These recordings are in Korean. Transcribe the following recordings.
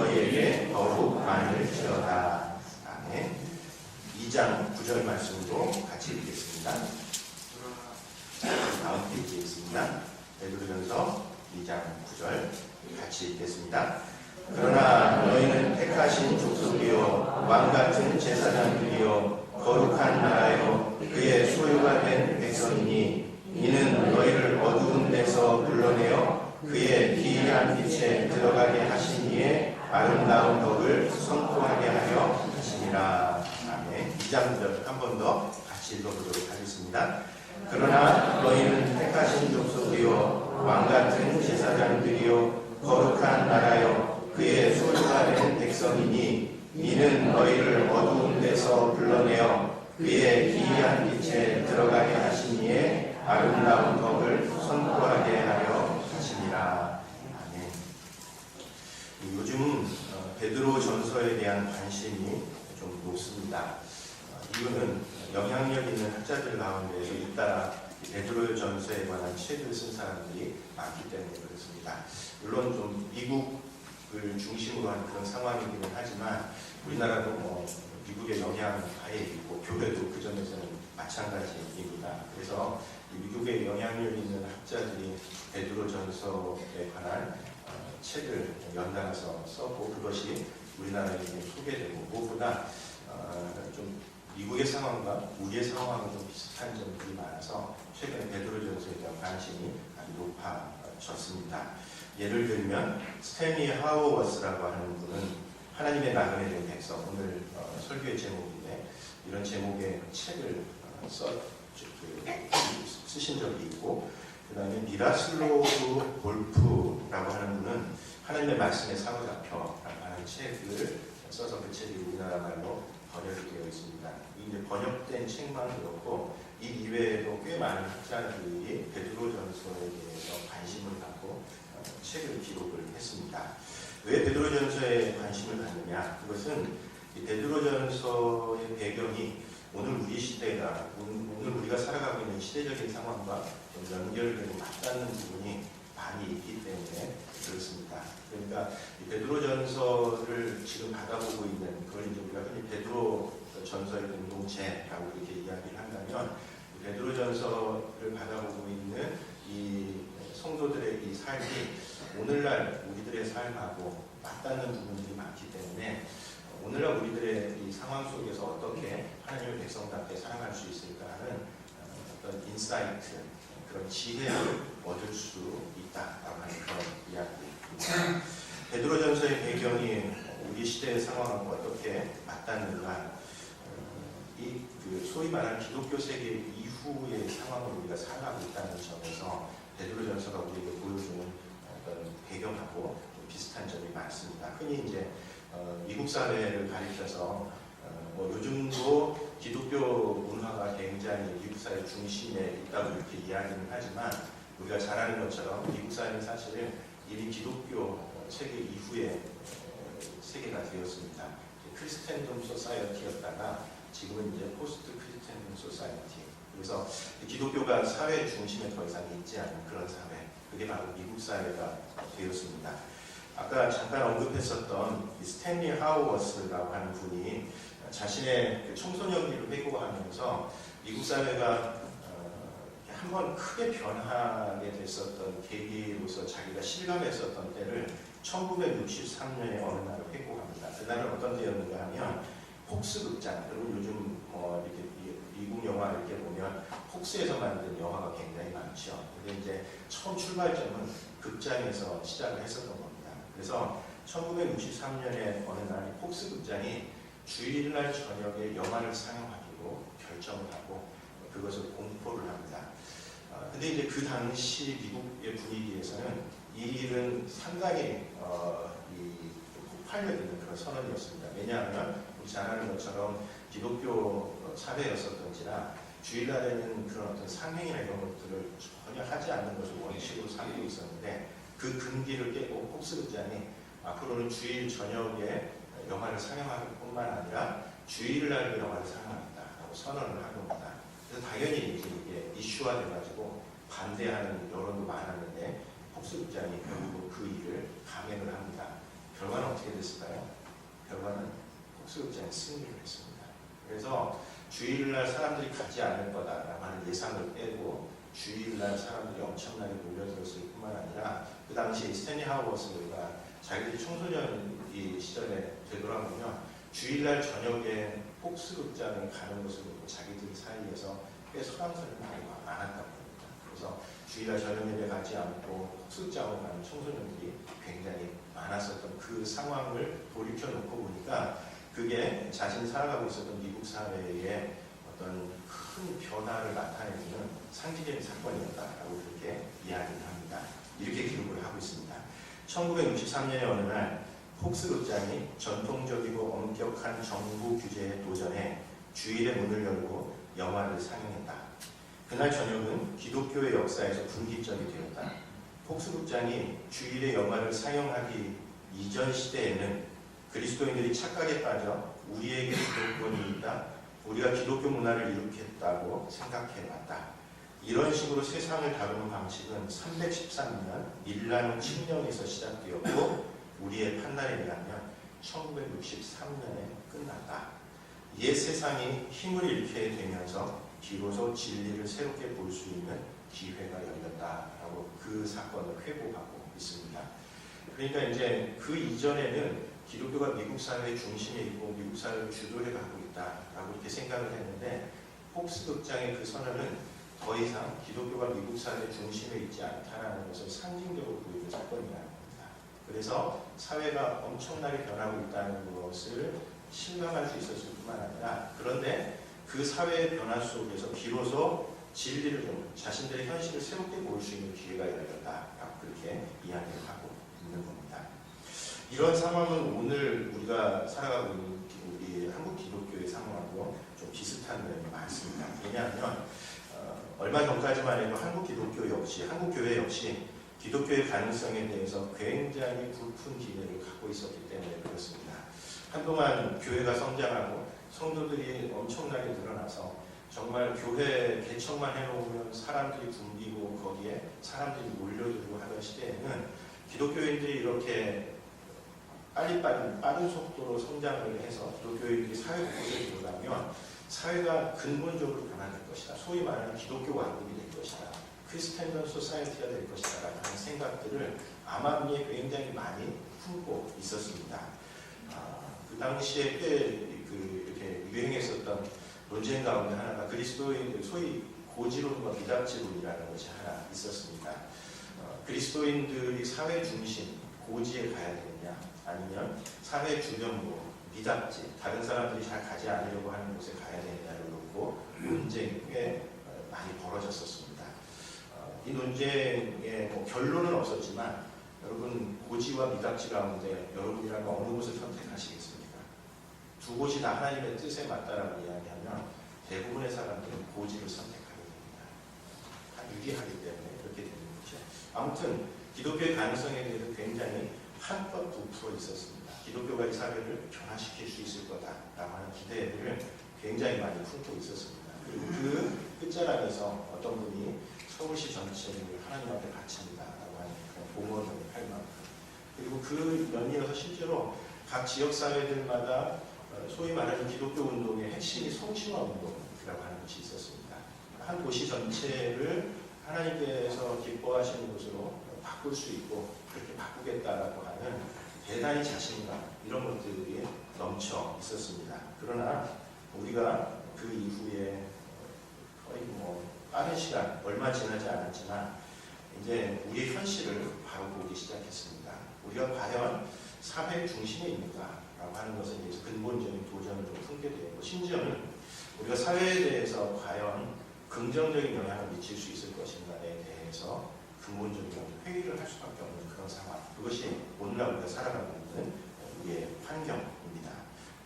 너희에게 더욱 많을지어다. 아멘. 2장 9절 말씀으로 같이 읽겠습니다. 다음 페이지에 있습니다. 베드로전서 2장 9절 같이 읽겠습니다. 그러나 너희는 택하신 족속이요 왕같은 제사장들이요 거룩한 나라요 그의 소유가 된 백성이니 이는 너희를 어두운 데서 불러내어 그의 기이한 빛에 들어가게 하신 이의 아름다운 덕을 선포하게 하려 하시니라. 아멘. 2장 9절 한 번 더 같이 읽어보도록 하겠습니다. 그러나 너희는 택하신 족속이요 왕같은 제사장들이요 거룩한 나라요 그의 소유가 된 백성이니 이는 너희를 어두운 데서 불러내어 그의 기이한 빛에 들어가게 하신 이의 아름다운 덕을 선포하게 하려 하시니라. 아멘. 요즘 베드로 전서에 대한 관심이 좀 높습니다. 이유는 영향력 있는 학자들 가운데에서 잇따라 베드로 전서에 관한 책을 쓴 사람들이 많기 때문에 그렇습니다. 물론 좀 미국을 중심으로 한 그런 상황이기는 하지만 우리나라도 미국의 영향하에 있고 교회도 그 점에서는 마찬가지입니다. 그래서 미국의 영향력 있는 학자들이 베드로 전서에 관한 책을 연달아서 썼고 그것이 우리나라에 소개되고 무엇보다 좀 미국의 상황과 우리의 상황은 좀 비슷한 점들이 많아서 최근에 베드로 전서에 대한 관심이 아주 높아졌습니다. 예를 들면 스탠리 하우워스라고 하는 분은 하나님의 나그네 된 백성, 오늘 설교의 제목인데 이런 제목의 책을 쓰신 적이 있고 그 다음에 미라슬로브 볼프라고 하는 분은 하나님의 말씀의 사로잡혀라고 하는 책을 써서 그 책이 우리나라 말로 번역이 되어 있습니다. 이제 번역된 책만 그렇고 이 이외에도 꽤 많은 학자들이 베드로 전서에 대해서 관심을 갖고 책을 기록을 했습니다. 왜 베드로 전서에 관심을 갖느냐? 그것은 이 베드로 전서의 배경이 오늘 우리 시대가 오늘 우리가 살아가고 있는 시대적인 상황과 좀 연결되고 맞닿는 부분이 많이 있기 때문에 그렇습니다. 그러니까 이 베드로 전서를 지금 받아보고 있는 그걸 이제 우리가 흔히 베드로 전서의 공동체라고 이렇게 이야기를 한다면 베드로 전서를 받아보고 있는 이 성도들의 이 삶이 오늘날 우리들의 삶하고 맞닿는 부분들이 많기 때문에 오늘날 우리들의 이 상황 속에서 어떻게 하나님의 백성답게 살아갈 수 있을까 하는 어떤 인사이트, 그런 지혜를 얻을 수 있다라고 하는 그런 이야기입니다. 베드로 전서의 배경이 우리 시대의 상황하고 어떻게 맞닿는가, 그 소위 말하는 기독교 세계 이후의 상황을 우리가 살아가고 있다는 점에서 베드로 전서가 우리에게 보여주는 어떤 배경하고 비슷한 점이 많습니다. 흔히 이제 미국 사회를 가리켜서 요즘도 기독교 문화가 굉장히 미국 사회 중심에 있다고 이렇게 이야기는 하지만 우리가 잘 아는 것처럼 미국 사회는 사실은 이미 기독교 세계 이후의 세계가 되었습니다. 크리스텐덤 소사이어티였다가 지금은 이제 포스트 크리스텐덤 소사이어티. 그래서 기독교가 사회 중심에 더 이상 있지 않은 그런 사회. 그게 바로 미국 사회가 되었습니다. 아까 잠깐 언급했었던 스탠리 하우워스라고 하는 분이 자신의 그 청소년기를 회고하면서 미국 사회가 한번 크게 변하게 됐었던 계기로서 자기가 실감했었던 때를 1963년에 어느 날을 회고합니다. 그날은 어떤 때였는가 하면 폭스 극장, 그리고 요즘 이렇게 미국 영화 이렇게 보면 폭스에서 만든 영화가 굉장히 많죠. 근데 이제 처음 출발점은 극장에서 시작을 했었던 겁니다. 그래서 1963년에 어느 날 폭스 극장이 주일날 저녁에 영화를 상영하기로 결정을 하고 그것을 공포를 합니다. 근데 이제 그 당시 미국의 분위기에서는 이 일은 상당히 폭발력 있는 그런 선언이었습니다. 왜냐하면 우리 잘 아는 것처럼 기독교 사회였었던지라 주일날에는 그런 어떤 상행이나 이런 것들을 전혀 하지 않는 것을 원칙으로 삼고 있었는데 그 금기를 깨고 폭스극장이 앞으로는 주일 저녁에 영화를 상영할 뿐만 아니라 주일날도 영화를 상영하겠다라고 선언을 한 겁니다. 그래서 당연히 이제 이게 이슈화 돼가지고 반대하는 여론도 많았는데 폭스극장이 결국 그 일을 강행을 합니다. 결과는 어떻게 어떻게 됐을까요? 결과는 폭스극장이 승리를 했습니다. 그래서 주일날 사람들이 가지 않을 거다라고 하는 예상을 빼고 주일날 사람들이 엄청나게 몰려들었을 뿐만 아니라 그 당시 스탠리 하우어스가 자기들이 청소년 시절에 되돌아보면 주일날 저녁에 폭스극장을 가는 것을 보고 자기들 사이에서 꽤 소란스러운 말이 많았다고 합니다. 그래서 주일날 저녁 예배 가지 않고 폭스극장으로 가는 청소년들이 굉장히 많았었던 그 상황을 돌이켜놓고 보니까 그게 자신이 살아가고 있었던 미국 사회의 어떤 큰 변화를 나타내는 상징적인 사건이었다라고 그렇게 이야기를 합니다. 이렇게 기록을 하고 있습니다. 1963년의 어느 날 폭스극장이 전통적이고 엄격한 정부 규제에 도전해 주일에 문을 열고 영화를 상영했다. 그날 저녁은 기독교의 역사에서 분기점이 되었다. 폭스극장이 주일에 영화를 상영하기 이전 시대에는 그리스도인들이 착각에 빠져 우리에게 기독권이 있다, 우리가 기독교 문화를 일으켰다고 생각해왔다. 이런 식으로 세상을 다루는 방식은 313년 밀라노 칙령에서 시작되었고 우리의 판단에 의하면 1963년에 끝났다. 옛 세상이 힘을 잃게 되면서 비로소 진리를 새롭게 볼 수 있는 기회가 열렸다라고 그 사건을 회고하고 있습니다. 그러니까 이제 그 이전에는 기독교가 미국 사회의 중심에 있고 미국 사회를 주도해 가고 있다라고 이렇게 생각을 했는데 폭스극장의 그 선언은 더 이상 기독교가 미국 사회의 중심에 있지 않다라는 것을 상징적으로 보이는 사건이라는 겁니다. 그래서 사회가 엄청나게 변하고 있다는 것을 실감할 수 있었을 뿐만 아니라 그런데 그 사회의 변화 속에서 비로소 진리를 좀 자신들의 현실을 새롭게 볼 수 있는 기회가 열렸다라고 그렇게 이야기를 하고 있는 겁니다. 이런 상황은 오늘 우리가 살아가고 있는 우리 한국 기독교의 상황하고 좀 비슷한 면이 많습니다. 왜냐하면 얼마 전까지만 해도 한국 교회 역시 기독교의 가능성에 대해서 굉장히 불푼 기대를 갖고 있었기 때문에 그렇습니다. 한동안 교회가 성장하고 성도들이 엄청나게 늘어나서 정말 교회 개척만 해놓으면 사람들이 붐비고 거기에 사람들이 몰려들고 하던 시대에는 기독교인들이 이렇게 빠른 속도로 성장을 해서 기독교인들이 사회 곳곳에 들어가면 사회가 근본적으로 변화될 것이다. 소위 말하는 기독교 왕국이 될 것이다. 크리스텐던 소사이어티가 될 것이다. 라는 생각들을 암암리에 굉장히 많이 품고 있었습니다. 그 당시에 꽤 이렇게 유행했었던 논쟁 가운데 하나가 그리스도인들 소위 고지론과 미답지론이라는 것이 하나 있었습니다. 그리스도인들이 사회 중심 고지에 가야 되느냐 아니면 사회 주변으로 미답지 다른 사람들이 잘 가지 않으려고 하는 곳에 가야 되느냐를 놓고 논쟁이 꽤 많이 벌어졌었습니다. 이 논쟁에 결론은 없었지만 여러분 고지와 미답지 가운데 여러분이라면 어느 곳을 선택하시겠습니까? 두 곳이 다 하나님의 뜻에 맞다라고 이야기하면 대부분의 사람들은 고지를 선택하게 됩니다. 다 유리하기 때문에 그렇게 되는 거죠. 아무튼 기독교의 가능성에 대해서 굉장히 한껏 부풀어 있었습니다. 기독교가 이 사회를 변화시킬 수 있을 거다라고 하는 기대를 굉장히 많이 품고 있었습니다. 그리고 그 끝자락에서 어떤 분이 서울시 전체를 하나님 앞에 바칩니다라고 하는 공헌을 할 만큼 그리고 그 연이어서 실제로 각 지역사회들마다 소위 말하는 기독교 운동의 핵심이 성신화 운동이라고 하는 것이 있었습니다. 한 도시 전체를 하나님께서 기뻐하시는 곳으로 바꿀 수 있고 그렇게 바꾸겠다라고 하는 대단히 자신감 이런 것들이 넘쳐 있었습니다. 그러나 우리가 그 이후에 거의 빠른 시간 얼마 지나지 않았지만 이제 우리의 현실을 바로 보기 시작했습니다. 우리가 과연 사회 중심에 있는가라고 하는 것에 대해서 근본적인 도전을 좀 품게 되고 심지어는 우리가 사회에 대해서 과연 긍정적인 영향을 미칠 수 있을 것인가에 대해서 근본적인 회의를 할 수밖에 없는 그런 상황. 그것이 오늘날 우리가 살아가고 있는 우리의 환경입니다.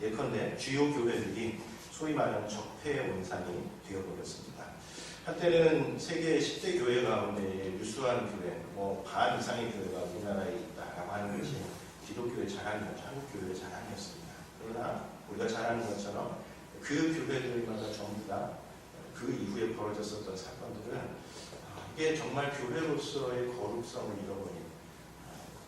예컨대 주요 교회들이 소위 말하는 적폐의 원상이 되어버렸습니다. 한때는 세계 10대 교회 가운데 유수한 교회, 반 이상의 교회가 우리나라에 있다라고 하는 것이 기독교의 자랑이었죠. 한국 교회의 자랑이었습니다. 그러나 우리가 잘 아는 것처럼 그 교회들마다 전부 다 그 이후에 벌어졌었던 사건들은 이게 정말 교회로서의 거룩성을 잃어버린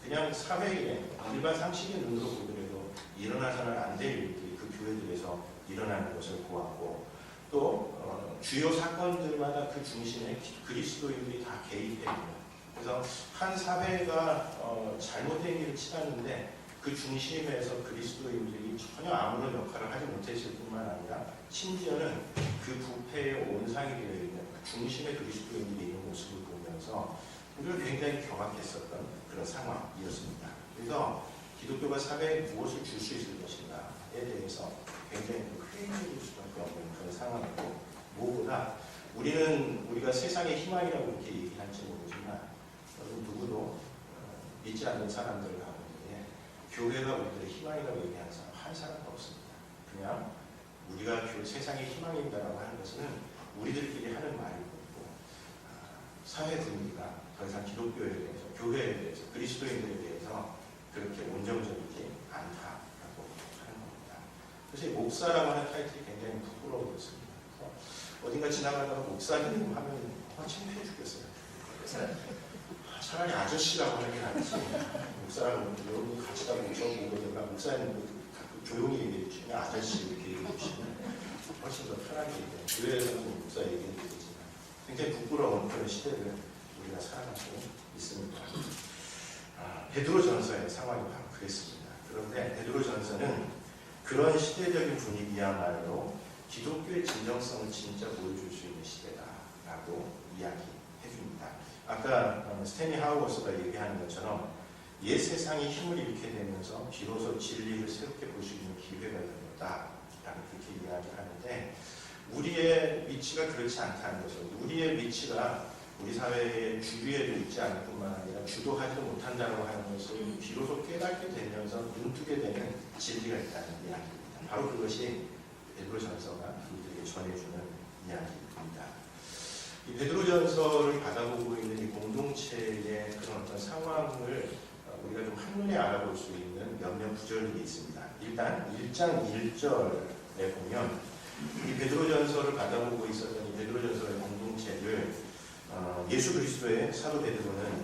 그냥 사회에 일반 상식의 눈으로 보더라도 일어나서는 안 될 일들이 그 교회들에서 일어나는 것을 보았고 또 주요 사건들마다 그 중심에 그리스도인들이 다 개입됩니다. 그래서 한 사회가 잘못된 일을 치닫는데 그 중심에서 그리스도인들이 전혀 아무런 역할을 하지 못했을 뿐만 아니라 심지어는 그 부패의 온상이 되어 있는 중심의 그리스도인들이 있는 모습을 보면서 우리가 굉장히 경악했었던 그런 상황이었습니다. 그래서 기독교가 사회에 무엇을 줄 수 있을 것인가에 대해서 굉장히 회의적일 수밖에 없는 그런 상황이고 무엇보다 우리가 세상의 희망이라고 이렇게 얘기할지 모르지만 누구도 믿지 않는 사람들 가운데 교회가 우리들의 희망이라고 얘기하는 사람 한 사람도 없습니다. 그냥 우리가 세상의 희망이다라고 하는 것은 우리들끼리 하는 말이고 사회 분위기가 더 이상 기독교에 대해서 교회에 대해서 그리스도인들에 대해서 그렇게 온정적이지 않다라고 하는 겁니다. 그래서 목사라고 하는 타이틀이 굉장히 부끄러워졌습니다. 어딘가 지나가다가 목사님 하면 창피해 죽겠어요. 차라리 아저씨라고 하는 게 낫지. 목사라고 여러분 같이 가고 저보고든가 목사님 조용히 얘기해 주시면 아저씨 이렇게 얘기해 주시면 훨씬 더 편하게 얘기해요. 교회에서는 목사 얘기해 주시지만 굉장히 부끄러운 그런 시대를 우리가 살아가고 있습니다. 베드로전서의 상황이 바로 그랬습니다. 그런데 베드로전서는 그런 시대적인 분위기야말로 기독교의 진정성을 진짜 보여줄 수 있는 시대다라고 이야기해 줍니다. 아까 스탠리 하우거스가 얘기하는 것처럼 옛 세상이 힘을 잃게 되면서 비로소 진리를 새롭게 볼 수 있는 기회가 열렸다라고 그렇게 이야기를 하는데 우리의 위치가 그렇지 않다는 것은 우리의 위치가 우리 사회의 주류에도 있지 않을 뿐만 아니라 주도하지도 못한다고 하는 것을 비로소 깨닫게 되면서 눈뜨게 되는 진리가 있다는 이야기입니다. 바로 그것이 베드로전서가 우리에게 전해주는 이야기입니다. 이 베드로전서를 받아보고 있는 이 공동체의 그런 어떤 상황을 우리가 좀 한눈에 알아볼 수 있는 몇몇 구절들이 있습니다. 일단 1장 1절에 보면 이 베드로전서를 받아보고 있었던 이 베드로전서의 공동체를 예수 그리스도의 사도 베드로는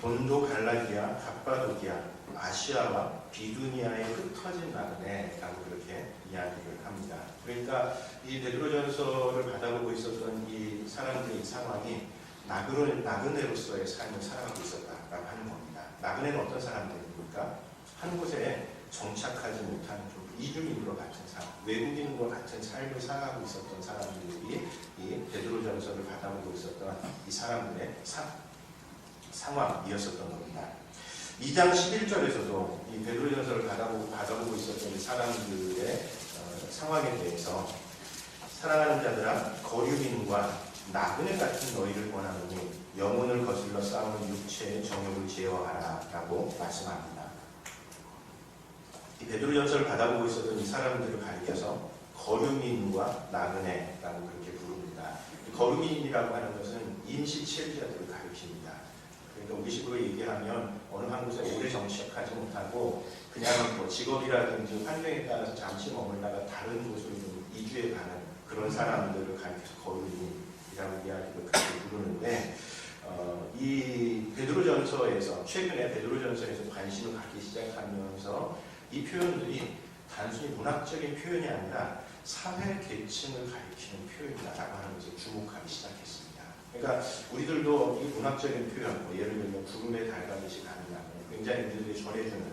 본도, 갈라디아, 갑바도기아, 아시아와 비두니아의 흩어진 나그네라고 그렇게 이야기를 합니다. 그러니까 이 베드로전서를 받아보고 있었던 이 사람들의 상황이 나그네로서의 삶을 살아가고 있었다라고 하는 겁니다. 나그네는 어떤 사람들입니까? 한 곳에 정착하지 못하는 좀 이주민과 같은 사람, 외국인과 같은 삶을 살아가고 있었던 사람들이 이 베드로전서를 받아보고 있었던 이 사람들의 상황이었었던 겁니다. 2장 11절에서도 이 베드로전서를 받아보고 있었던 이 사람들의 상황에 대해서 사랑하는 자들아 거류민과 나그네 같은 너희를 권하노니 영혼을 거슬러 싸우는 육체의 정욕을 제어하라 라고 말씀합니다. 이 베드로전서를 받아보고 있었던 이 사람들을 가리켜서 거류민과 나그네라고 그렇게 부릅니다. 거류민이라고 하는 것은 임시체류자들을 가리킵니다. 그러니까 우리식으로 얘기하면 어느 한 곳에 오래 정착하지 못하고 그냥 뭐 직업이라든지 환경에 따라서 잠시 머물다가 다른 곳으로 좀 이주해 가는 그런 사람들을 가리켜서 거류민이라고 이야기를 그렇게 부르는데 이 베드로전서에서 최근에 베드로전서에서 관심을 갖기 시작하면서 이 표현들이 단순히 문학적인 표현이 아니라 사회 계층을 가리키는 표현이다라고 하는 것을 주목하기 시작했습니다. 그러니까 우리들도 이 문학적인 표현, 예를 들면 구름에 달가듯이 가는 나무, 굉장히 우리들이 전해주는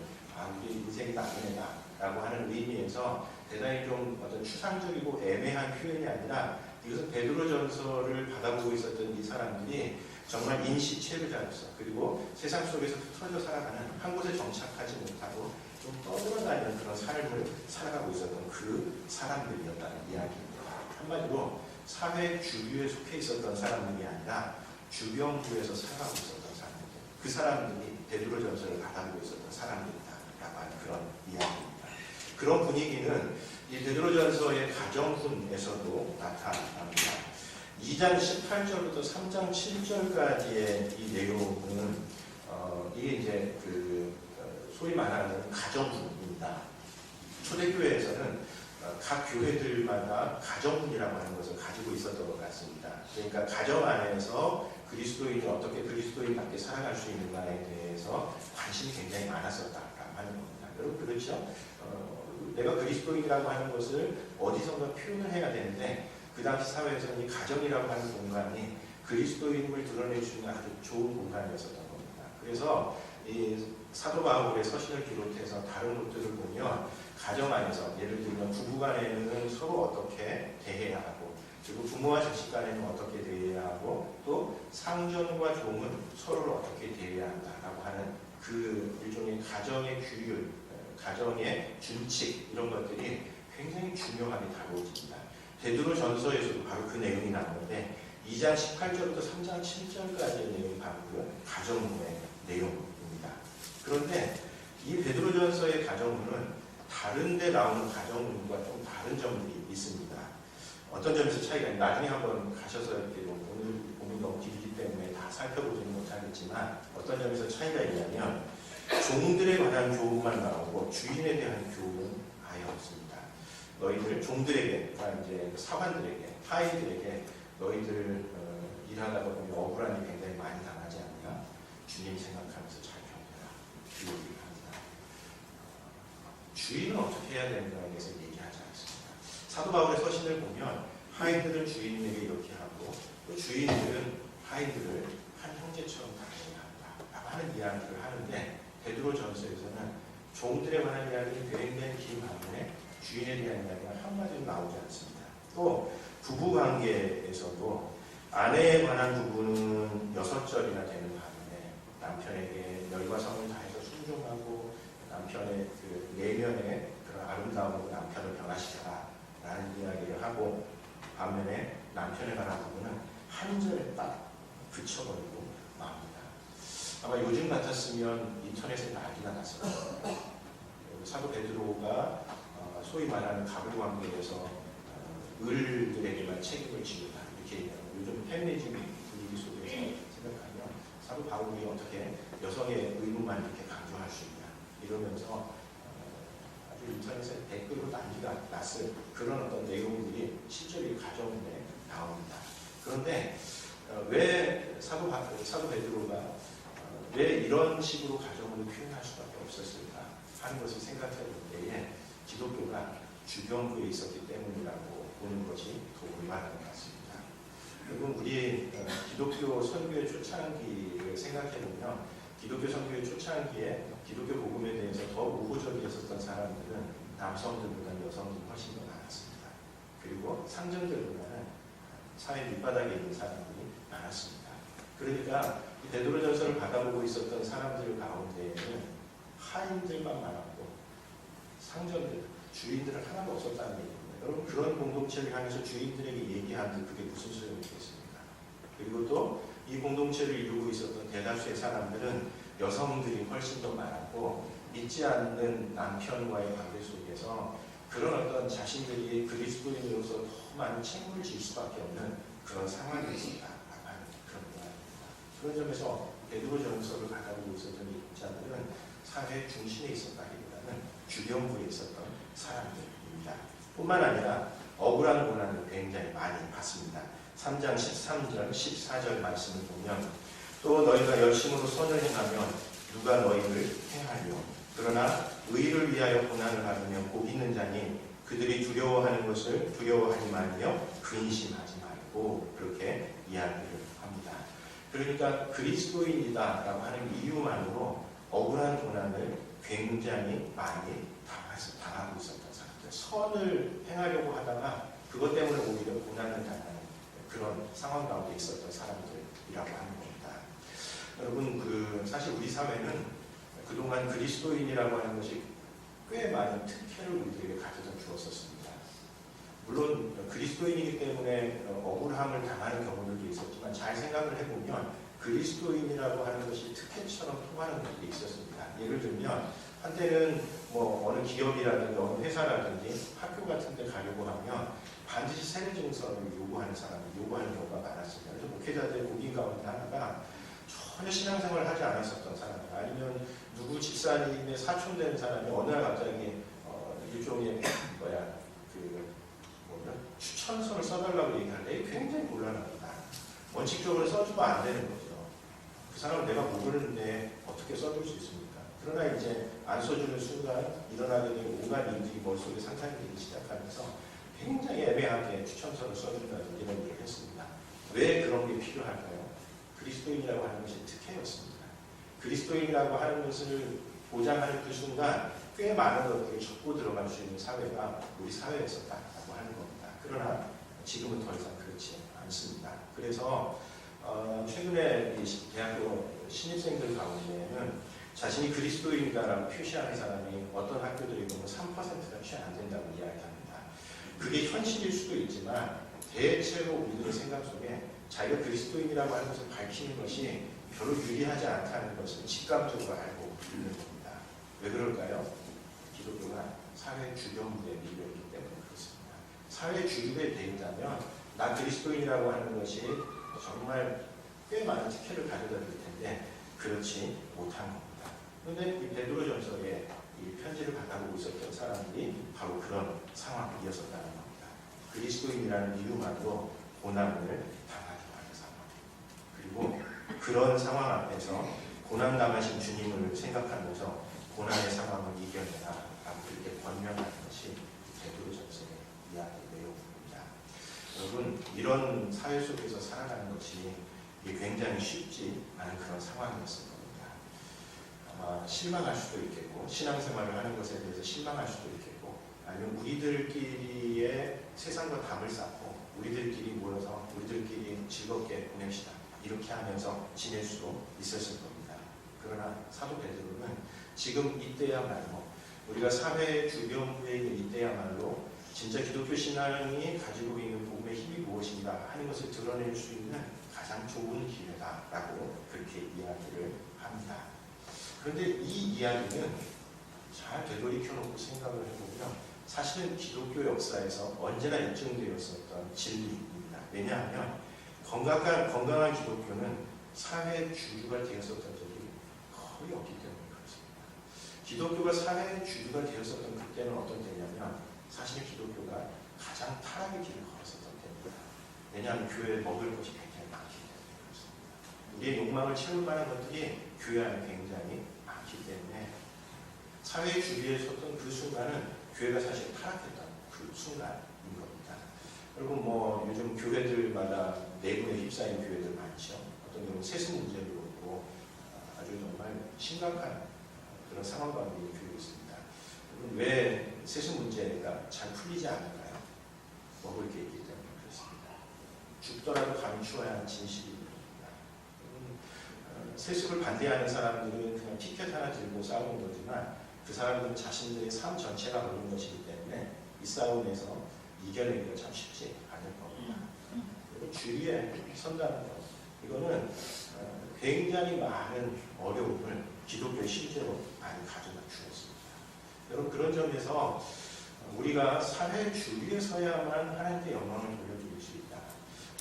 우리 인생이 나그네다라고 하는 의미에서 대단히 좀 어떤 추상적이고 애매한 표현이 아니라 이것은 베드로전서를 받아보고 있었던 이 사람들이 정말 임시체류자로서 그리고 세상 속에서 흩어져 살아가는 한 곳에 정착하지 못하고 좀 떠돌아다니는 그런 삶을 살아가고 있었던 그 사람들이었다는 이야기입니다. 한마디로 사회 주류에 속해 있었던 사람들이 아니라 주변부에서 살아가고 있었던 사람들, 그 사람들이 베드로전서를 받아보고 있었던 사람들이다라고 하는 그런 이야기입니다. 그런 분위기는 이 베드로전서의 가정훈에서도 나타납니다. 2장 18절부터 3장 7절까지의 이 내용은 이게 이제 소위 말하는 가정훈입니다. 초대교회에서는 각 교회들마다 가정훈이라고 하는 것을 가지고 있었던 것 같습니다. 그러니까 가정 안에서 그리스도인이 어떻게 그리스도인답게 살아갈 수 있는가에 대해서 관심이 굉장히 많았었다라고 하는 겁니다. 여러분 그렇죠? 내가 그리스도인이라고 하는 것을 어디선가 표현을 해야 되는데 그 당시 사회에서는 이 가정이라고 하는 공간이 그리스도인을 드러낼 수 있는 아주 좋은 공간이었었던 겁니다. 그래서 이 사도 바울의 서신을 비롯해서 다른 것들을 보면 가정 안에서 예를 들면 부부 간에는 서로 어떻게 대해야 하고 그리고 부모와 자식 간에는 어떻게 대해야 하고 또 상전과 종은 서로를 어떻게 대해야 한다라고 하는 그 일종의 가정의 규율, 가정의 준칙 이런 것들이 굉장히 중요하게 다루어집니다. 베드로 전서에서도 바로 그 내용이 나오는데 2장 18절부터 3장 7절까지의 내용이 바로 그 가정문의 내용입니다. 그런데 이 베드로전서의 가정문은 다른 데 나오는 가정문과 좀 다른 점들이 있습니다. 어떤 점에서 차이가 있나요? 나중에 한번 가셔서 이렇게 오늘 보면 너무 길기 때문에 다 살펴보지는 못하겠지만 어떤 점에서 차이가 있냐면 종들에 관한 교훈만 나오고 주인에 대한 교훈은 아예 없습니다. 너희들 종들에게, 그러니까 이제 사관들에게, 하인들에게 너희들 일하다가 보면 억울한 일 굉장히 많이 당하지 않냐? 주님 생각하면서 잘 견뎌라. 그 얘기를 합니다. 주인은 어떻게 해야 되는가에 대해서 얘기하지 않습니다. 사도 바울의 서신을 보면 하인들은 주인에게 이렇게 하고 또 주인들은 하인들을 한 형제처럼 다루어야 한다라고 하는 이야기를 하는데 베드로 전서에서는 종들에 관한 이야기는 굉장히 긴 반면에 주인에 대한 이야기가 한마디도 나오지 않습니다. 또 부부관계에서도 아내에 관한 부분은 6절이나 되는 반면에 남편에게 열과 성을 다해서 순종하고 남편의 그 내면의 그런 아름다움으로 남편을 변화시켜라 라는 이야기를 하고 반면에 남편에 관한 부분은 한 절에 딱 그쳐버리고 맙니다. 아마 요즘 같았으면 인터넷에 난리가 났을 거예요. 사도 베드로가 소위 말하는 가불 관계에서 을들에게만 책임을 지우다 이렇게 얘기하고 요즘 페미니즘 분위기 속에서 생각하면 사도 바울이 어떻게 여성의 의무만 이렇게 강조할 수 있냐 이러면서 아주 인터넷에 댓글로 난리가 났을 그런 어떤 내용들이 실제로 이 가정에 나옵니다. 그런데 왜 사도 베드로가 왜 이런 식으로 가정을 표현할 수밖에 없었을까 하는 것을 생각해 볼 때에 기독교가 주변부에 있었기 때문이라고 보는 것이 더 올바른 것 같습니다. 여러분 우리 기독교 선교의 초창기를 생각해 보면 기독교 선교의 초창기에 기독교 복음에 대해서 더 우호적이었었던 사람들은 남성들보다 여성들이 훨씬 더 많았습니다. 그리고 상전들보다는 사회 밑바닥에 있는 사람들이 많았습니다. 그러니까 베드로전서를 받아보고 있었던 사람들 가운데에는 하인들만 많았고 상전들, 주인들은 하나도 없었다는 얘기입니다. 여러분 그런 공동체를 향해서 주인들에게 얘기하는데 그게 무슨 소용이 있겠습니까? 그리고 또 이 공동체를 이루고 있었던 대다수의 사람들은 여성들이 훨씬 더 많았고 믿지 않는 남편과의 관계 속에서 그런 어떤 자신들이 그리스도인으로서 더 많은 책임을 질 수밖에 없는 그런 상황이 있었다라고 하는 그런 이야기입니다. 그런 점에서 베드로전서를 받아보고 있었던 입자들은 사회 중심에 있었다기보다는 주변부에 있었던 사람들입니다. 뿐만 아니라 억울한 고난을 굉장히 많이 받습니다. 3장 13절, 14절 말씀을 보면 또 너희가 열심으로 선을 행하면 누가 너희를 해하리요. 그러나 의를 위하여 고난을 받으면 복 있는 자니 그들이 두려워하는 것을 두려워하지 말며 근심하지 말고 그렇게 이야기를 합니다. 그러니까 그리스도인이다라고 하는 이유만으로 억울한 고난을 굉장히 많이 당하고 있었던 사람들. 선을 행하려고 하다가 그것 때문에 오히려 고난을 당하는 그런 상황 가운데 있었던 사람들이라고 하는 겁니다. 여러분 사실 우리 사회는 그동안 그리스도인이라고 하는 것이 꽤 많은 특혜를 우리들에게 가져다 주었었습니다. 물론 그리스도인이기 때문에 억울함을 당하는 경우들도 있었지만 잘 생각을 해보면 그리스도인이라고 하는 것이 특혜처럼 통하는 것들이 있었습니다. 예를 들면 한때는 뭐 어느 기업이라든지 어느 회사라든지 학교 같은 데 가려고 하면 반드시 세례 증서를 요구하는 경우가 많았습니다. 그래서 목회자들의 고민 가운데 하나가 전혀 신앙생활을 하지 않았었던 사람들 아니면 누구 집사님의 사촌 되는 사람이 어느 날 갑자기 일종의 추천서를 써달라고 얘기하는데 굉장히 곤란합니다. 원칙적으로 써주면 안 되는 거죠. 그 사람을 내가 모르는데 어떻게 써줄 수 있습니까? 그러나 이제 안 써주는 순간 일어나게 되는 온갖 일들이 머릿속에 상상되기 시작하면서 굉장히 애매하게 추천서를 써준다는 이런 얘기를 했습니다. 왜 그런 게 필요할까요? 그리스도인이라고 하는 것이 특혜였습니다. 그리스도인이라고 하는 것을 보장하는 그 순간 꽤 많은 것들이 적고 들어갈 수 있는 사회가 우리 사회였었다라고 하는 겁니다. 그러나 지금은 더 이상 그렇지 않습니다. 그래서 최근에 대학교 신입생들 가운데에는 자신이 그리스도인이다라고 표시하는 사람이 어떤 학교들이 보면 3%가 채 안 된다고 이야기합니다. 그게 현실일 수도 있지만 대체로 우리들의 생각 속에 자기가 그리스도인이라고 하는 것을 밝히는 것이 별로 유리하지 않다는 것을 직감적으로 알고 있는 겁니다. 왜 그럴까요? 기독교가 사회 주변부에 밀려있기 때문에 그렇습니다. 사회 주류에 대인다면 나 그리스도인이라고 하는 것이 정말 꽤 많은 특혜를 가져다 줄 텐데 그렇지 못한 겁니다. 그런데 이 베드로전서에 이 편지를 받아보고 있었던 사람들이 바로 그런 상황이었었다는 겁니다. 그리스도인이라는 이유만으로 고난을 당하기도 하는 상황. 그리고 그런 상황 앞에서 고난당하신 주님을 생각하면서 고난의 상황을 이겨내라 라고 그렇게 권면하는 것이 베드로전서의 이야기 내용입니다. 여러분, 이런 사회 속에서 살아가는 것이 굉장히 쉽지 않은 그런 상황이었을 겁니다. 아마 실망할 수도 있겠고 신앙생활을 하는 것에 대해서 실망할 수도 있겠고 아니면 우리들끼리의 세상과 담을 쌓고 우리들끼리 모여서 우리들끼리 즐겁게 보냅시다 이렇게 하면서 지낼 수도 있었을 겁니다. 그러나 사도 베드로는 지금 이때야말로 우리가 사회 주변부에 있는 이때야말로 진짜 기독교 신앙이 가지고 있는 복음의 힘이 무엇인가 하는 것을 드러낼 수 있는 가장 좋은 기회다라고 그렇게 이야기를 합니다. 그런데 이 이야기는 잘 되돌이켜놓고 생각을 해보면 사실은 기독교 역사에서 언제나 입증되었었던 진리입니다. 왜냐하면 건강한 기독교는 사회 주류가 되었었던 적이 거의 없기 때문에 그렇습니다. 기독교가 사회 주류가 되었었던 그때는 어떤 때냐면 사실 기독교가 가장 타락의 길을 걸었었던 때입니다. 왜냐하면 교회에 먹을 것이 굉장히 많기 때문에 그렇습니다. 우리의 욕망을 채울 만한 것들이 교회 안에 굉장히 많기 때문에 사회 주류에 섰던 그 순간은 교회가 사실 타락했던 그 순간인 겁니다. 그리고 뭐 요즘 교회들마다 내분에 휩싸인 교회들 많죠. 어떤 경우는 세습 문제를 놓고 아주 정말 심각한 그런 상황 가운데 있는 교회가 있습니다. 왜 세습 문제가 잘 풀리지 않을까요? 먹을 게 있기 때문에 그렇습니다. 죽더라도 감추어야 하는 진실입니다. 세습을 반대하는 사람들은 그냥 티켓 하나 들고 싸우는 거지만 그 사람들은 자신들의 삶 전체가 걸린 것이기 때문에 이 싸움에서 이겨내기가 참 쉽지 않을 겁니다. 그리고 주위에 선다는 것, 이거는 굉장히 많은 어려움을 기독교의 실제로 많이 가져다 주었습니다. 여러분, 그런 점에서 우리가 사회 주위에 서야만 하나님께 영광을 돌려드릴 수 있다.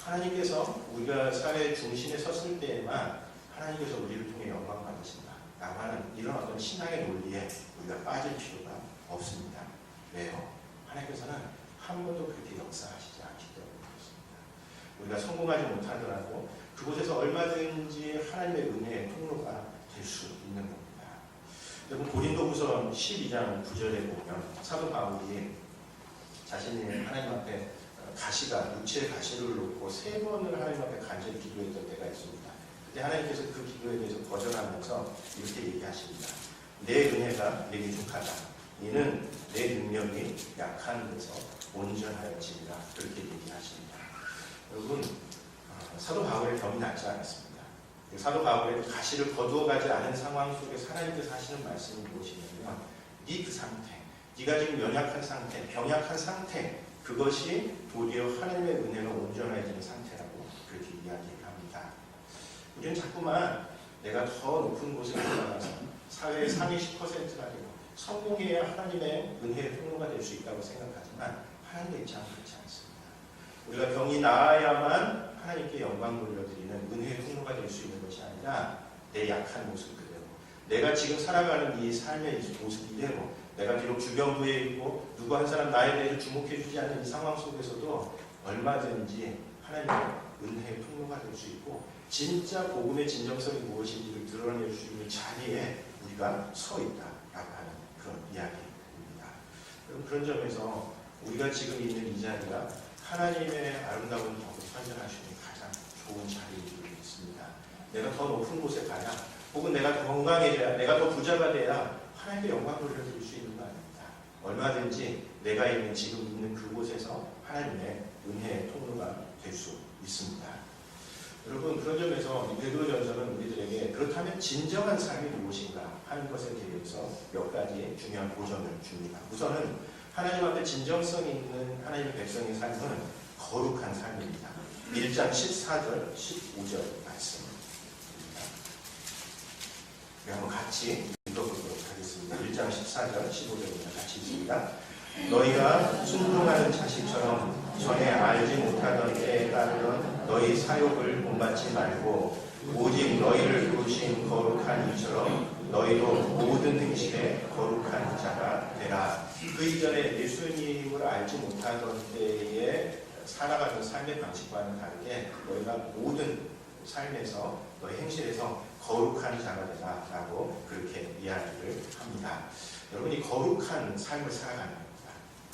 하나님께서 우리가 사회 중심에 섰을 때에만 하나님께서 우리를 통해 영광 받으신다. 라고 하는 이런 어떤 신앙의 논리에 우리가 빠질 필요가 없습니다. 왜요? 하나님께서는 한 번도 그렇게 역사하시지 않기 때문에 그렇습니다. 우리가 성공하지 못하더라도 그곳에서 얼마든지 하나님의 은혜의 통로가 될 수 있는 겁니다. 여러분, 고린도후서 12장 9절에 보면 사도 바울이 자신이 하나님 앞에 가시가 육체의 가시를 놓고 3번을 하나님 앞에 간절히 기도했던 때가 있습니다. 그때 하나님께서 그 기도에 대해서 거절하면서 이렇게 얘기하십니다. 내 은혜가 내게 족하다. 이는 내 능력이 약한 데서 온전하여지리라. 그렇게 얘기하십니다. 여러분, 사도 바울의 병이 낫지 않았습니다. 사도 바울의 가시를 거두어가지 않은 상황 속에서 하나님께서 하시는 말씀이 무엇이냐면 네 그 상태, 네가 지금 연약한 상태, 병약한 상태, 그것이 도리어 하나님의 은혜로 온전해지는 상태라고 그렇게 이야기합니다. 우리는 자꾸만 내가 더 높은 곳에 올라가서 사회의 상위 10%가 되고 성공해야 하나님의 은혜의 통로가 될 수 있다고 생각하지만 하나님의 입장은 그렇지 않습니다. 우리가 병이 나아야만 하나님께 영광 돌려드리는 은혜의 통로가 될 수 있는 것이 아니라 내 약한 모습 그대로, 내가 지금 살아가는 이 삶의 모습 이대로, 내가 비록 주변부에 있고 누구 한 사람 나에 대해서 주목해 주지 않는 이 상황 속에서도 얼마든지 하나님의 은혜의 통로가 될 수 있고 진짜 복음의 진정성이 무엇인지를 드러낼 수 있는 자리에 우리가 서 있다라고 하는 그런 이야기입니다. 그런 점에서 우리가 지금 있는 이 자리가 하나님의 아름다운 법을 선전하시는 가장 좋은 자리인 줄 믿습니다. 내가 더 높은 곳에 가야 혹은 내가 더 건강해져야 내가 더 부자가 돼야 하나님께 영광을 돌려드릴 수 있는 거 아닙니다. 얼마든지 내가 있는 지금 있는 그곳에서 하나님의 은혜의 통로가 될 수 있습니다. 여러분 그런 점에서 베드로전서는 우리들에게 그렇다면 진정한 삶이 무엇인가 하는 것에 대해서 몇 가지 중요한 보전을 줍니다. 우선은 하나님 앞에 진정성이 있는 하나님의 백성의 삶은 거룩한 삶입니다. 1장 14절 15절 말씀입니다. 우리 한번 같이 읽어보도록 하겠습니다. 1장 14절 15절입니다. 같이 읽습니다. 너희가 순종하는 자식처럼 전에 알지 못하던 때에 따르던 너희 사욕을 본받지 말고 오직 너희를 부르신 거룩한 이처럼 너희도 모든 행실에 거룩한 자가 되라. 그 이전에 예수님을 알지 못하던 때에 살아가는 삶의 방식과는 다르게 너희가 모든 삶에서 너희 행실에서 거룩한 자가 되라 라고 그렇게 이야기를 합니다. 여러분이 거룩한 삶을 살아가는 겁니다.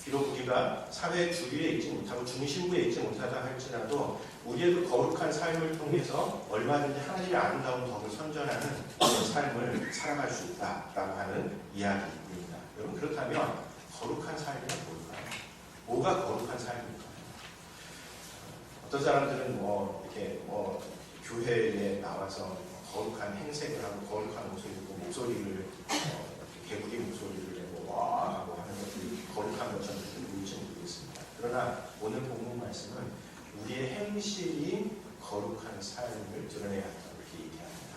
비록 우리가 사회 주류에 있지 못하고 중심부에 있지 못하다 할지라도 우리의 거룩한 삶을 통해서 얼마든지 하나님의 아름다운 덕을 선전하는 그런 삶을 살아갈 수 있다라고 하는 이야기입니다. 여러분 그렇다면 거룩한 삶이 뭘까요? 뭐가 거룩한 삶일까요? 어떤 사람들은 이렇게 교회에 나와서 거룩한 행색을 하고 거룩한 옷을 입고 목소리를 개구리 목소리를 내고 와 하고 하는 것들이 거룩한 것처럼 보일지 모르겠습니다. 그러나 오늘 본문 말씀은 우리의 행실이 거룩한 삶을 드러내야 한다고 이렇게 얘기합니다.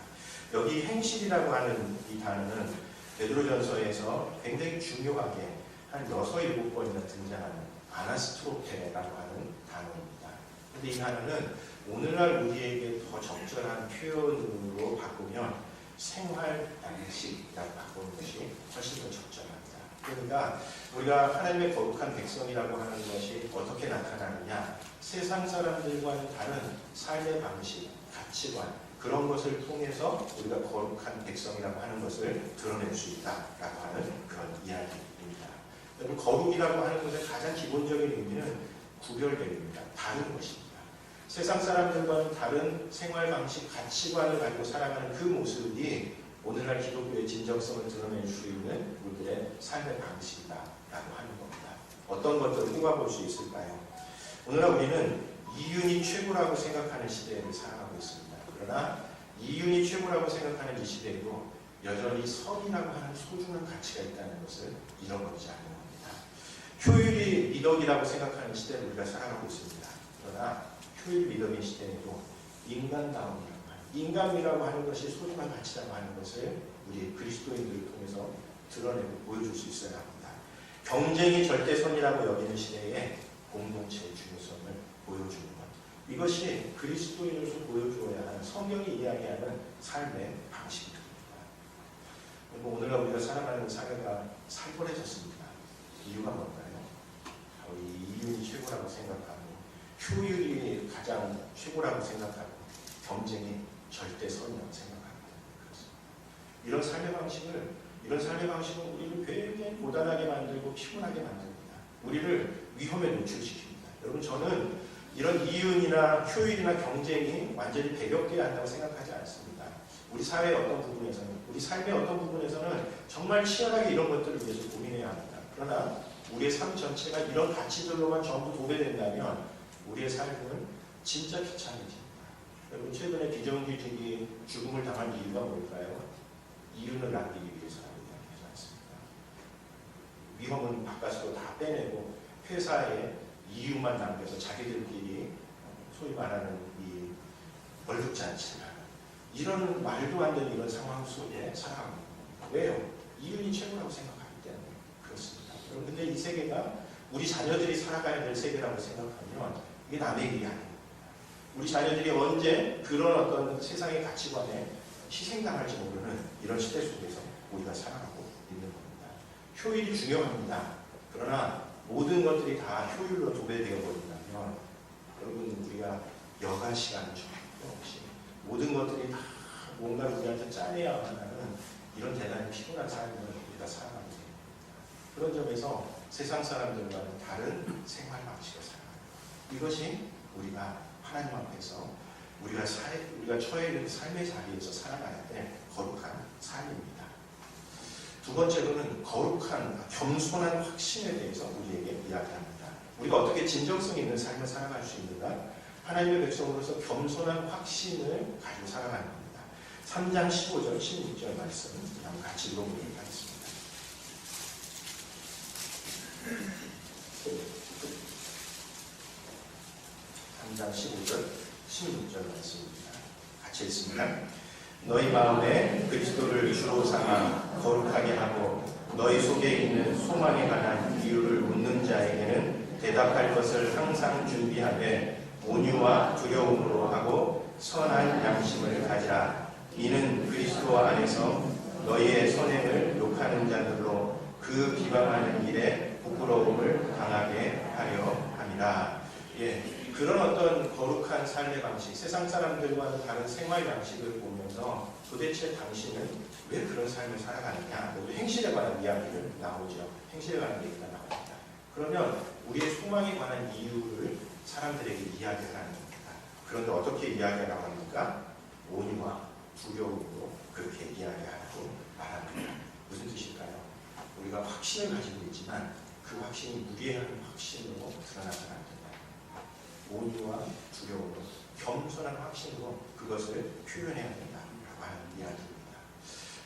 여기 행실이라고 하는 이 단어는 베드로전서에서 굉장히 중요하게 한 6-7번이나 등장하는 아나스트로페라고 하는 단어입니다. 그런데 이 단어는 오늘날 우리에게 더 적절한 표현으로 바꾸면 생활 양식이라고 바꾸는 것이 훨씬 더 적절합니다. 그러니까 우리가 하나님의 거룩한 백성이라고 하는 것이 어떻게 나타나느냐, 세상 사람들과는 다른 삶의 방식, 가치관 그런 것을 통해서 우리가 거룩한 백성이라고 하는 것을 드러낼 수 있다라고 하는 그런 이야기입니다. 여러분 거룩이라고 하는 것의 가장 기본적인 의미는 구별됨입니다. 다른 것입니다. 세상 사람들과는 다른 생활 방식, 가치관을 가지고 살아가는 그 모습이 오늘날 기독교의 진정성을 드러낼 수 있는 우리들의 삶의 방식이다라고 하는 겁니다. 어떤 것들을 꼽아볼 수 있을까요? 오늘날 우리는 이윤이 최고라고 생각하는 시대를 살아가고 있습니다. 그러나 이윤이 최고라고 생각하는 이 시대에도 여전히 선이라고 하는 소중한 가치가 있다는 것을 잃어버리지 않는 겁니다. 효율이 미덕이라고 생각하는 시대를 우리가 살아가고 있습니다. 그러나 효율 미덕의 시대에도 인간다움이라고 하는, 인간미라고 하는 것이 소중한 가치라고 하는 것을 우리 그리스도인들을 통해서 드러내고 보여줄 수 있어야 합니다. 경쟁이 절대선이라고 여기는 시대에 공동체의 중요성을 보여주는 것, 이것이 그리스도인으로서 보여주어야 하는 성경이 이야기하는 삶의 방식입니다. 오늘날 우리가 살아가는 사회가 살벌해졌습니다. 이유가 뭘까요? 바로 이 이윤이 최고라고 생각하고 효율이 가장 최고라고 생각하고 경쟁이 절대선이라고 생각합니다. 이런 삶의 방식은 우리를 굉장히 고단하게 만들고 피곤하게 만듭니다. 우리를 위험에 노출시킵니다. 여러분 저는 이런 이윤이나 효율이나 경쟁이 완전히 배격돼야 한다고 생각하지 않습니다. 우리 사회의 어떤 부분에서는, 우리 삶의 어떤 부분에서는 정말 치열하게 이런 것들을 위해서 고민해야 합니다. 그러나 우리의 삶 전체가 이런 가치들로만 전부 도배된다면 우리의 삶은 진짜 비참해집니다. 여러분 최근에 비정규직이 죽음을 당한 이유가 뭘까요? 이윤을 남기기 위해서라고 이야기하지 않습니까? 위험은 바깥으로 다 빼내고 회사에 이윤만 남겨서 자기들끼리 소위 말하는 이 월급잔치를 하는 이런 말도 안 되는 이런 상황 속에 살아가는 겁니다. 왜요? 이윤이 최고라고 생각하기 때문에 그렇습니다. 여러분 근데 이 세계가 우리 자녀들이 살아가야 될 세계라고 생각하면 이게 남의 일이 아닙니다. 우리 자녀들이 언제 그런 어떤 세상의 가치관에 희생당할지 모르는 이런 시대 속에서 우리가 살아가고 있는 겁니다. 효율이 중요합니다. 그러나 모든 것들이 다 효율로 도배되어 버린다면 여러분 우리가 여가 시간을 정해도 없이 모든 것들이 다 뭔가 우리한테 짜내야만 하는 이런 대단히 피곤한 삶을 우리가 살아가게 됩니다. 그런 점에서 세상 사람들과는 다른 생활 방식을 살아가는 이것이 우리가 하나님 앞에서 우리가 처해 있는 삶의 자리에서 살아가야 될 거룩한 삶입니다. 두 번째로는 거룩한 겸손한 확신에 대해서 우리에게 이야기합니다. 우리가 어떻게 진정성 있는 삶을 살아갈 수 있는가? 하나님의 백성으로서 겸손한 확신을 가지고 살아가는 겁니다. 3장 15절, 16절 말씀 한번 같이 읽어보도록 하겠습니다. 3장 15절, 16절 말씀입니다. 같이 읽습니다. 너희 마음에 그리스도를 주로 삼아 거룩하게 하고 너희 속에 있는 소망에 관한 이유를 묻는 자에게는 대답할 것을 항상 준비하되 온유와 두려움으로 하고 선한 양심을 가지라. 이는 그리스도 안에서 너희의 선행을 욕하는 자들로 그 비방하는 일에 부끄러움을 당하게 하려 함이라. 그런 어떤 거룩한 삶의 방식, 세상 사람들과는 다른 생활 양식을 보면서 도대체 당신은 왜 그런 삶을 살아가느냐, 모두 행실에 관한 이야기를 나오죠. 행실에 관한 얘기가 나옵니다. 그러면 우리의 소망에 관한 이유를 사람들에게 이야기를 하는 겁니다. 그런데 어떻게 이야기하라고 합니까? 온유와 두려움으로 그렇게 이야기하라고 말합니다. 무슨 뜻일까요? 우리가 확신을 가지고 있지만 그 확신이 무리한 확신으로 드러나지 않는다. 온유와 두려움으로 겸손한 확신으로 그것을 표현해야 된다라고 하는 이야기입니다.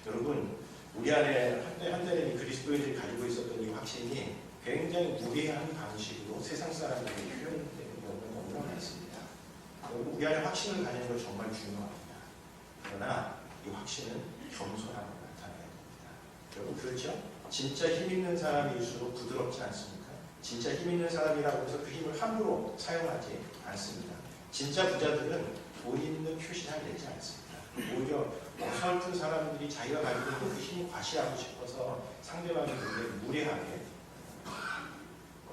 여러분, 우리 안에 한때는 그리스도인들이 가지고 있었던 이 확신이 굉장히 무리한 방식으로 세상 사람들에게 표현되는 경우가 너무나 많습니다. 우리 안에 확신을 가지는 건 정말 중요합니다. 그러나 이 확신은 겸손함을 나타내야 됩니다. 여러분, 그렇죠? 진짜 힘 있는 사람일수록 부드럽지 않습니까? 진짜 힘 있는 사람이라고 해서 그 힘을 함부로 사용하지 않습니다. 진짜 부자들은 돈 있는 표시를 내지 않습니다. 오히려 어설픈 사람들이 자기가 가지고 있는 그 힘을 과시하고 싶어서 상대방이 굉장히 무례하게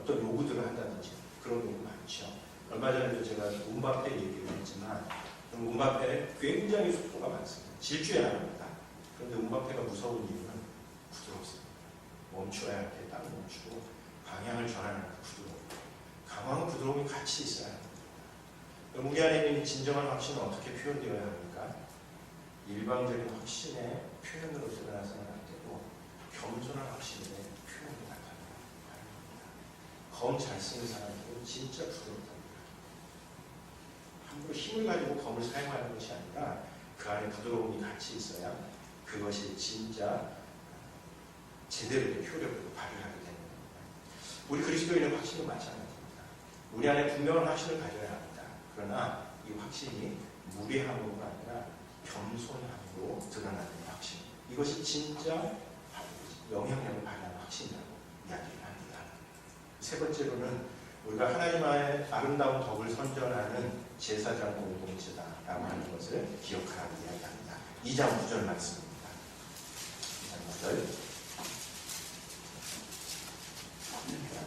어떤 요구들을 한다든지 그런 경우 많죠. 얼마 전에도 제가 음바페 얘기를 했지만 음바페는 굉장히 속도가 많습니다. 질주해 나갑니다. 그런데 음바페가 무서운 이유는 부드럽습니다. 멈춰야 할 때 딱 멈추고 방향을 전하는 부드러움. 강화와 부드러움이 같이 있어야 합니다. 우리 안에 있는 진정한 확신은 어떻게 표현되어야 합니까? 일방적인 확신의 표현으로 드러나서는 안 되고 겸손한 확신의 표현으로 나타나야 합니다. 검 잘 쓰는 사람들은 진짜 부드럽답니다. 함부로 힘을 가지고 검을 사용하는 것이 아니라 그 안에 부드러움이 같이 있어야 그것이 진짜 제대로 된 효력으로 발휘하게 되는 겁니다. 우리 그리스도인의 확신은 마찬가지입니다. 우리 안에 분명한 확신을 가져야 합니다. 그러나 이 확신이 무례함으로가 아니라 겸손함으로 드러나는 확신. 이것이 진짜 영향력을 발휘하는 확신이라고 이야기를 합니다. 세 번째로는 우리가 하나님 안에 아름다운 덕을 선전하는 제사장 공동체다라고 하는 것을 기억하라고 이야기합니다. 2장 9절 말씀입니다. 2장 9절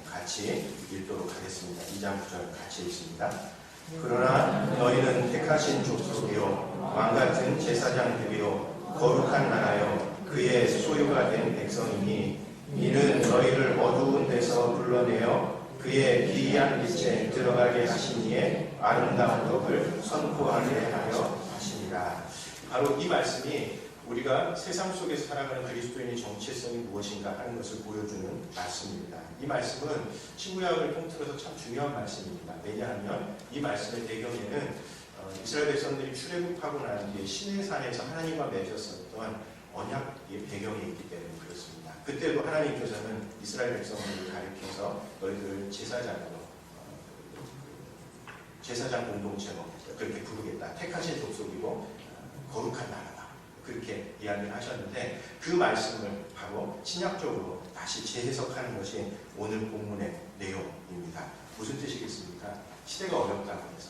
같이 읽도록 하겠습니다. 2장 9절 같이 읽습니다. 그러나 너희는 택하신 족속이요 왕같은 제사장들이요 거룩한 나라요 그의 소유가 된 백성이니 이는 너희를 어두운 데서 불러내어 그의 기이한 빛에 들어가게 하시니에 아름다운 덕을 선포하게 하려 하시니라. 바로 이 말씀이 우리가 세상 속에서 살아가는 그리스도인의 정체성이 무엇인가 하는 것을 보여주는 말씀입니다. 이 말씀은 신구약을 통틀어서 참 중요한 말씀입니다. 왜냐하면 이 말씀의 배경에는 이스라엘 백성들이 출애굽하고 난 뒤에 시내산에서 하나님과 맺었었던 언약의 배경이 있기 때문에 그렇습니다. 그때도 하나님께서는 이스라엘 백성들을 가리켜서 너희들을 제사장 공동체로 그렇게 부르겠다. 택하신 족속이고 거룩한 나라다. 그렇게 이야기를 하셨는데 그 말씀을 바로 신약적으로 다시 재해석하는 것이 오늘 본문의 내용입니다. 무슨 뜻이겠습니까? 시대가 어렵다고 해서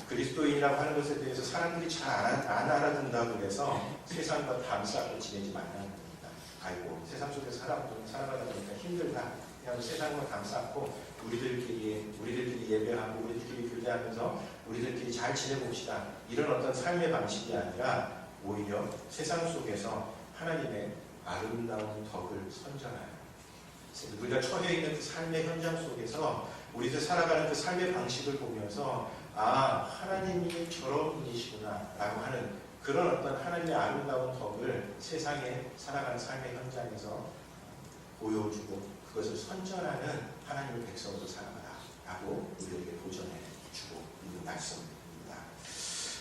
그리스도인이라고 하는 것에 대해서 사람들이 잘 안 알아듣는다고 해서 세상과 담쌓고 지내지 말라는 겁니다. 아이고 세상 속에 살아가다 보니까 힘들다 그냥 세상으로 감쌌고 우리들끼리 예배하고 우리들끼리 교제하면서 우리들끼리 잘 지내봅시다. 이런 어떤 삶의 방식이 아니라 오히려 세상 속에서 하나님의 아름다운 덕을 선전하는, 우리가 처해 있는 그 삶의 현장 속에서 우리들 살아가는 그 삶의 방식을 보면서 하나님이 저런 분이시구나 라고 하는 그런 어떤 하나님의 아름다운 덕을 세상에 살아가는 삶의 현장에서 보여주고 그것을 선전하는 하나님의 백성으로 살아가라 라고 우리에게 도전해 주고 있는 말씀입니다.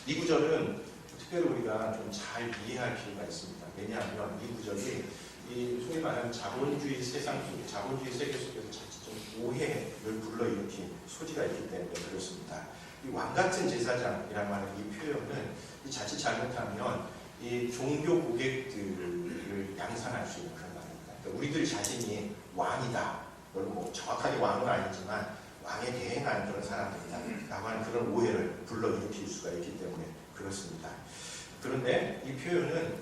이 구절은 특별히 우리가 좀 잘 이해할 필요가 있습니다. 왜냐하면 이 구절이 이 소위 말하는 자본주의 세상 속, 자본주의 세계 속에서 자칫 좀 오해를 불러일으킨 소지가 있기 때문에 그렇습니다. 이 왕같은 제사장이라고 하는 이 표현은 자칫 잘못하면 이 종교 고객들을 양산할 수 있는 그런 말입니다. 그러니까 우리들 자신이 왕이다, 뭐 정확하게 왕은 아니지만 왕에 대행하는 그런 사람들이다 라고 하는 그런 오해를 불러일으킬 수가 있기 때문에 그렇습니다. 그런데 이 표현은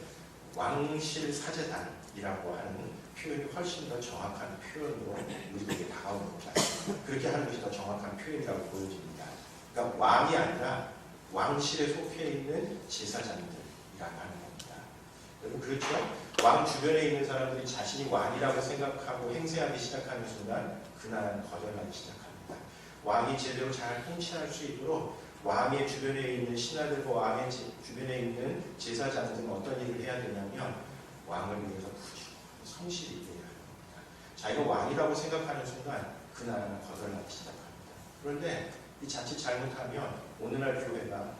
왕실 사제단이라고 하는 표현이 훨씬 더 정확한 표현으로 우리에게 다가오는 것 같습니다. 그렇게 하는 것이 더 정확한 표현이라고 보여집니다. 그러니까 왕이 아니라 왕실에 속해 있는 제사장들이라고 하는 겁니다. 여러분 그렇죠? 왕 주변에 있는 사람들이 자신이 왕이라고 생각하고 행세하기 시작하는 순간 그 나라는 거절하기 시작합니다. 왕이 제대로 잘 통치할 수 있도록 왕의 주변에 있는 신하들과 왕의 주변에 있는 제사장들은 어떤 일을 해야 되냐면 왕을 위해서 부지런히 성실히 일해야 합니다. 자기가 왕이라고 생각하는 순간 그 나라는 거절하기 시작합니다. 그런데 이 자칫 잘못하면 오늘날 교회가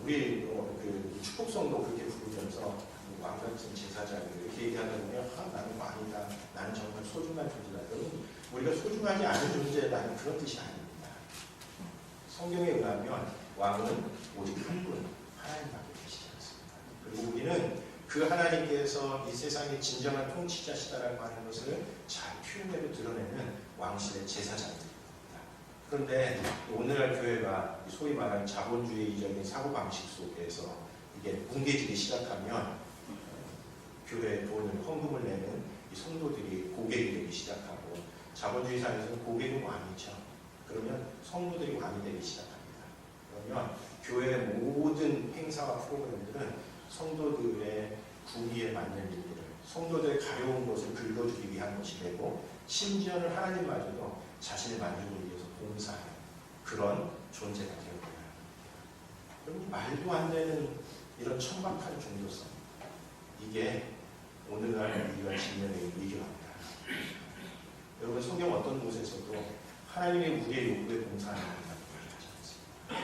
우리 그 축복성도 그렇게 부르면서 왕같은 제사장 이렇게 얘기하다 보면 나는 왕이다, 나는 정말 소중한 존재다. 여러분 우리가 소중하지 않은 존재라는 그런 뜻이 아닙니다. 성경에 의하면 왕은 오직 한 분, 하나님밖에 계시지 않습니다. 그리고 우리는 그 하나님께서 이 세상의 진정한 통치자시다라고 하는 것을 잘 표현해서 드러내는 왕실의 제사장들입니다. 그런데 오늘날 교회가 소위 말하는 자본주의적인 사고방식 속에서 이게 뭉개지기 시작하면 교회에 돈을 헌금을 내는 이 성도들이 고객이 되기 시작하고, 자본주의 사회에서는 고객은 왕이죠. 그러면 성도들이 왕이 되기 시작합니다. 그러면 교회의 모든 행사와 프로그램들은 성도들의 구비에 맞는 일들을, 성도들의 가려운 것을 긁어주기 위한 것이 되고, 심지어는 하나님마저도 자신의 만족을 위해서 봉사하는 그런 존재가 되어버려야 합니다. 여러분 말도 안 되는 이런 천박한 종교성, 이게 오늘날 우리가 직면해 있는 위기입니다. 여러분 성경 어떤 곳에서도 하나님의 우리의 요구에 봉사하는 것이라고 얘기하지 않습니다.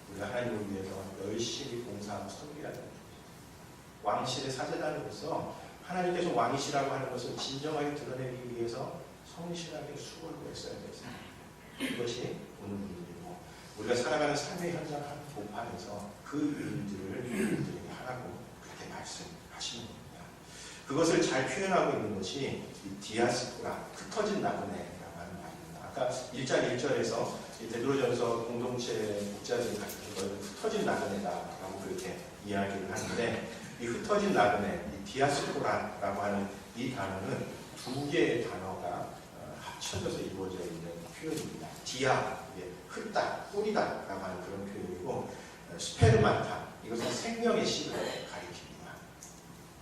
우리가 하나님을 위해서 열심히 봉사하고 섬겨야 됩니다. 왕실의 사제단으로서 하나님께서 왕이시라고 하는 것을 진정하게 드러내기 위해서 성실하게 수고를 했어야 됐습니다. 이것이 오늘 일이고, 우리가 살아가는 삶의 현장 한 복판에서 그 일들을 우리들에게 하라고 그렇게 말씀하시는 겁니다. 그것을 잘 표현하고 있는 것이 이 디아스포라, 흩어진 나그네라고 하는 말입니다. 아까 1장 1절에서 베드로전서 공동체 목자들이 가르치는 것을 흩어진 나그네다라고 그렇게 이야기를 하는데, 이 흩어진 나그네, 이 디아스포라라고 하는 이 단어는 두 개의 단어가 합쳐져서 이루어져 있는 표현입니다. 디아, 흩다, 뿌리다라고 하는 그런 표현이고, 스페르마타, 이것은 생명의 씨를 가리킵니다.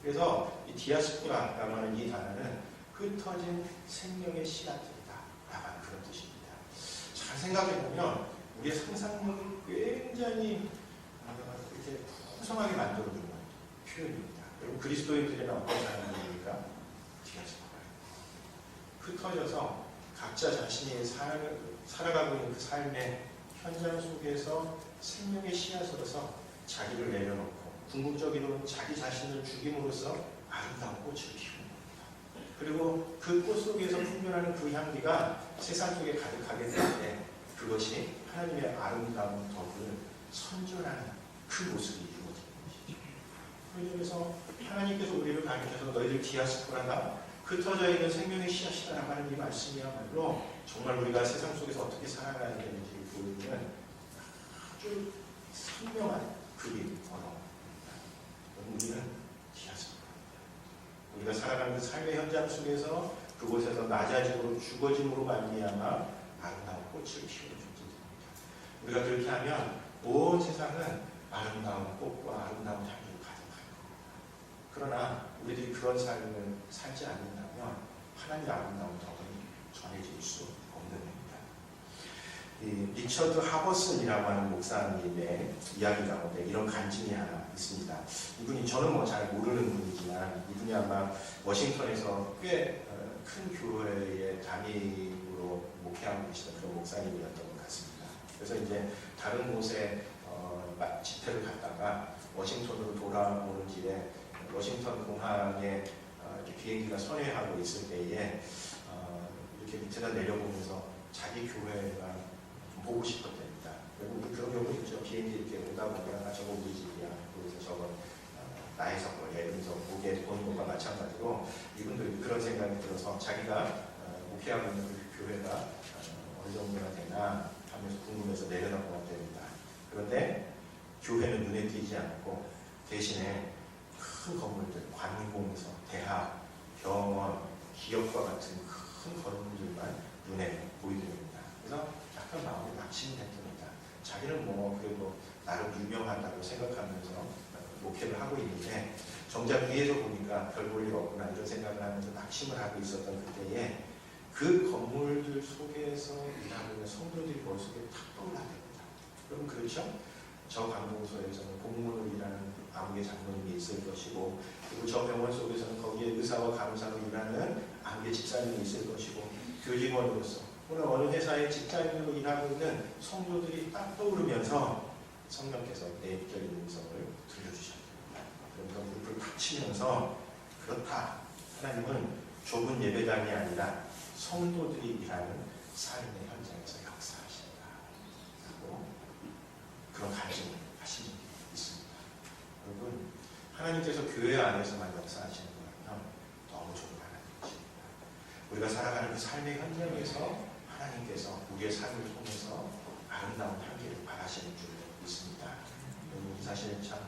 그래서 이 디아스포라라고 하는 이 단어는 흩어진 생명의 씨 같으다라고 하는 그런 뜻입니다. 잘 생각해보면 우리의 상상력을 굉장히 이렇게 풍성하게 만들어주는 표현입니다. 여러분 그리스도인들에는 어떤 사람들입니까? 흩어져서 각자 자신이 살아가고 있는 그 삶의 현장 속에서 생명의 씨앗으로서 자기를 내려놓고 궁극적으로는 자기 자신을 죽임으로써 아름다운 꽃을 피우는 겁니다. 그리고 그 꽃 속에서 풍겨나는 그 향기가 세상 속에 가득하게 될 때 그것이 하나님의 아름다운 덕을 선전하는 그 모습이 이루어지는 것이죠. 그래서 하나님께서 우리를 가르쳐서 너희들 디아스포라다, 흩어져 있는 생명의 씨앗이다라고 하는 이 말씀이야말로 정말 우리가 세상 속에서 어떻게 살아가야 되는지 보이는 아주 선명한 그림, 언어입니다. 우리는 디아스포라입니다. 우리가 살아가는 그 삶의 현장 속에서 그곳에서 낮아짐으로 죽어짐으로 말미암아 아름다운 꽃을 피우는 존재입니다. 우리가 그렇게 하면 온 세상은 아름다운 꽃과 아름다운 향기로 가득할 겁니다. 그러나 우리들이 그런 삶을 살지 않는다면 하나님의 아름다운 덕은 전해질 수 없는 겁니다. 이 리처드 하버슨이라고 하는 목사님의 이야기 가운데 이런 간증이 하나 있습니다. 이분이 저는 뭐 잘 모르는 분이지만 이분이 아마 워싱턴에서 꽤 큰 교회의 담임으로 목회하고 계시던 그런 목사님이었던 것 같습니다. 그래서 이제 다른 곳에 집회를 갔다가 워싱턴으로 돌아오는 길에 워싱턴 공항에 이렇게 비행기가 선회하고 있을 때에 이렇게 밑에다 내려보면서 자기 교회가 보고 싶었답니다. 그리고 그런 경우 있죠. 비행기 이렇게 오다 보면 저거 우리 집이야. 그래서 저거 나의 성과야. 이러면서 보게 보는 것과 마찬가지로 이분들이 그런 생각이 들어서 자기가 목회하고 있는 그 교회가 어느 정도나 되나 하면서 궁금해서 내려다보았답니다. 그런데 교회는 눈에 띄지 않고 대신에 큰 건물들, 관공서, 대학, 병원, 기업과 같은 큰 건물들만 눈에 보이더랍니다. 그래서 약간 마음이 낙심이 됐답니다. 자기는 뭐 그래도 나름 유명하다고 생각하면서 목회를 하고 있는데 정작 위에서 보니까 별 볼 일 없구나 이런 생각을 하면서 낙심을 하고 있었던 그때에 그 건물들 속에서 일하고 있는 성도들이 머릿속에 탁 떠올랐답니다. 여러분 그렇죠? 저 관공서에서는 공무원으로 일하는 암흑의 장로님이 있을 것이고 그리고 저 병원 속에서는 거기에 의사와 간호사로 일하는 암흑의 집사님이 있을 것이고 교직원으로서 오늘 어느 회사의 직장인으로 일하고 있는 성도들이 딱 떠오르면서 성령께서 내적인 음성을 들려주셨습니다. 그러면서 무릎을 탁 치면서 그렇다. 하나님은 좁은 예배당이 아니라 성도들이 일하는 삶의 현장에서 역사하신다. 라고 그런 간증을 하신 적이 있습니다. 여러분 하나님께서 교회 안에서만 역사하시는 거라면 너무 좋은 하나님이십니다. 우리가 살아가는 그 삶의 현장에서 하나님께서 우리의 삶을 통해서 아름다운 향기를 바라시는 줄 있습니다. 여러분 사실 참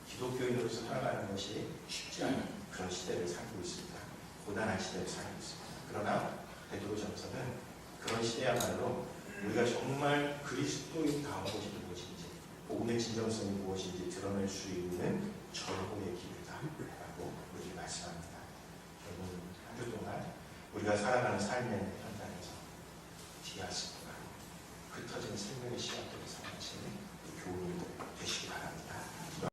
기독교인으로서 살아가는 것이 쉽지 않은 그런 시대를 살고 있습니다. 고단한 시대를 살고 있습니다. 그러나 베드로전서는 그런 시대야말로 우리가 정말 그리스도인 다운 것이 무엇인지 복음의 진정성이 무엇인지 드러낼 수 있는 절호의 기회다라고 우리에게 말씀합니다. 여러분 한 주 동안 우리가 살아가는 삶의 현장에서 디아스포라 흩어진 생명의 시간들을 삼으시는 교우님들 되시기 바랍니다.